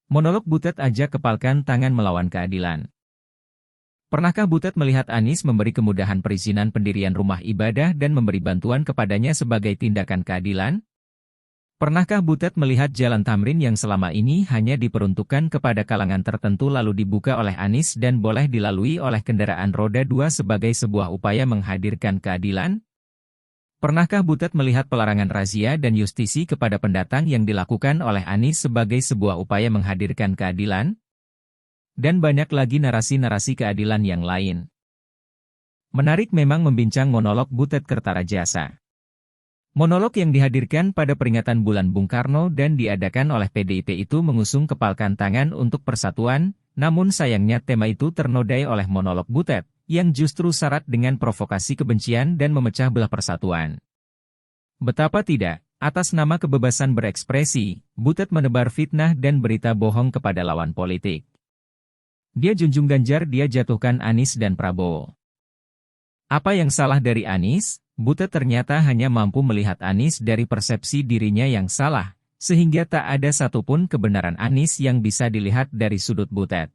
Monolog Butet aja kepalkan tangan melawan keadilan. Pernahkah Butet melihat Anies memberi kemudahan perizinan pendirian rumah ibadah dan memberi bantuan kepadanya sebagai tindakan keadilan? Pernahkah Butet melihat jalan Tamrin yang selama ini hanya diperuntukkan kepada kalangan tertentu lalu dibuka oleh Anies dan boleh dilalui oleh kendaraan roda 2 sebagai sebuah upaya menghadirkan keadilan? Pernahkah Butet melihat pelarangan razia dan justisi kepada pendatang yang dilakukan oleh Anies sebagai sebuah upaya menghadirkan keadilan? Dan banyak lagi narasi-narasi keadilan yang lain. Menarik memang membincang monolog Butet Kertarajasa. Monolog yang dihadirkan pada peringatan Bulan Bung Karno dan diadakan oleh PDIP itu mengusung kepalkan tangan untuk persatuan, namun sayangnya tema itu ternodai oleh monolog Butet, yang justru syarat dengan provokasi kebencian dan memecah belah persatuan. Betapa tidak, atas nama kebebasan berekspresi, Butet menebar fitnah dan berita bohong kepada lawan politik. Dia junjung Ganjar, dia jatuhkan Anies dan Prabowo. Apa yang salah dari Anies? Butet ternyata hanya mampu melihat Anies dari persepsi dirinya yang salah, sehingga tak ada satupun kebenaran Anies yang bisa dilihat dari sudut Butet.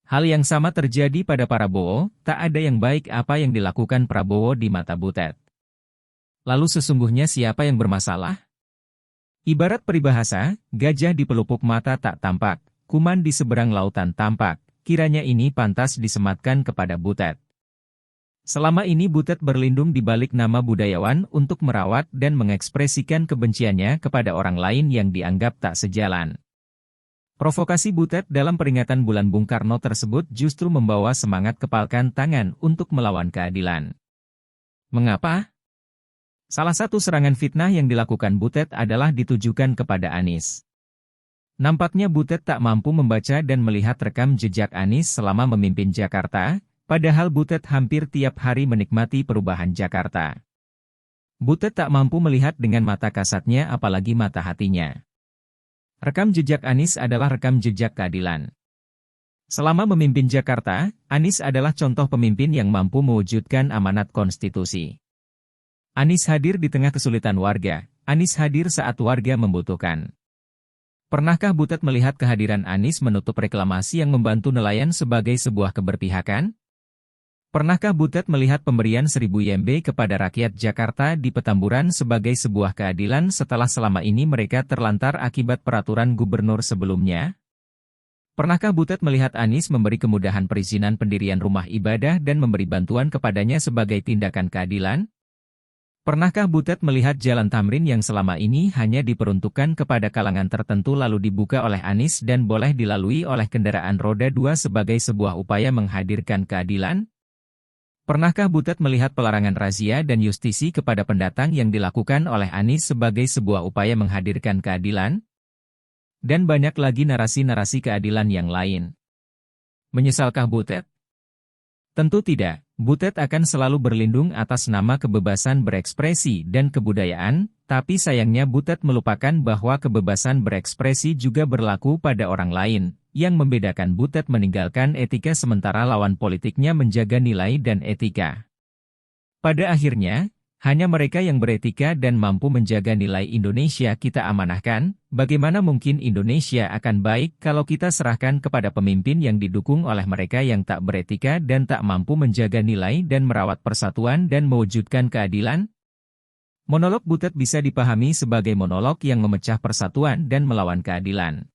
Hal yang sama terjadi pada Prabowo, tak ada yang baik apa yang dilakukan Prabowo di mata Butet. Lalu sesungguhnya siapa yang bermasalah? Ibarat peribahasa, gajah di pelupuk mata tak tampak, kuman di seberang lautan tampak, kiranya ini pantas disematkan kepada Butet. Selama ini Butet berlindung di balik nama budayawan untuk merawat dan mengekspresikan kebenciannya kepada orang lain yang dianggap tak sejalan. Provokasi Butet dalam peringatan Bulan Bung Karno tersebut justru membawa semangat kepalkan tangan untuk melawan keadilan. Mengapa? Salah satu serangan fitnah yang dilakukan Butet adalah ditujukan kepada Anies. Nampaknya Butet tak mampu membaca dan melihat rekam jejak Anies selama memimpin Jakarta, padahal Butet hampir tiap hari menikmati perubahan Jakarta. Butet tak mampu melihat dengan mata kasatnya apalagi mata hatinya. Rekam jejak Anies adalah rekam jejak keadilan. Selama memimpin Jakarta, Anies adalah contoh pemimpin yang mampu mewujudkan amanat konstitusi. Anies hadir di tengah kesulitan warga, Anies hadir saat warga membutuhkan. Pernahkah Butet melihat kehadiran Anies menutup reklamasi yang membantu nelayan sebagai sebuah keberpihakan? Pernahkah Butet melihat pemberian 1000 YMB kepada rakyat Jakarta di Petamburan sebagai sebuah keadilan setelah selama ini mereka terlantar akibat peraturan gubernur sebelumnya? Pernahkah Butet melihat Anies memberi kemudahan perizinan pendirian rumah ibadah dan memberi bantuan kepadanya sebagai tindakan keadilan? Pernahkah Butet melihat jalan Tamrin yang selama ini hanya diperuntukkan kepada kalangan tertentu lalu dibuka oleh Anies dan boleh dilalui oleh kendaraan roda 2 sebagai sebuah upaya menghadirkan keadilan? Pernahkah Butet melihat pelarangan razia dan justisi kepada pendatang yang dilakukan oleh Anies sebagai sebuah upaya menghadirkan keadilan? Dan banyak lagi narasi-narasi keadilan yang lain. Menyesalkah Butet? Tentu tidak, Butet akan selalu berlindung atas nama kebebasan berekspresi dan kebudayaan, tapi sayangnya Butet melupakan bahwa kebebasan berekspresi juga berlaku pada orang lain. Yang membedakan Butet meninggalkan etika sementara lawan politiknya menjaga nilai dan etika. Pada akhirnya, hanya mereka yang beretika dan mampu menjaga nilai Indonesia kita amanahkan. Bagaimana mungkin Indonesia akan baik kalau kita serahkan kepada pemimpin yang didukung oleh mereka yang tak beretika dan tak mampu menjaga nilai dan merawat persatuan dan mewujudkan keadilan? Monolog Butet bisa dipahami sebagai monolog yang memecah persatuan dan melawan keadilan.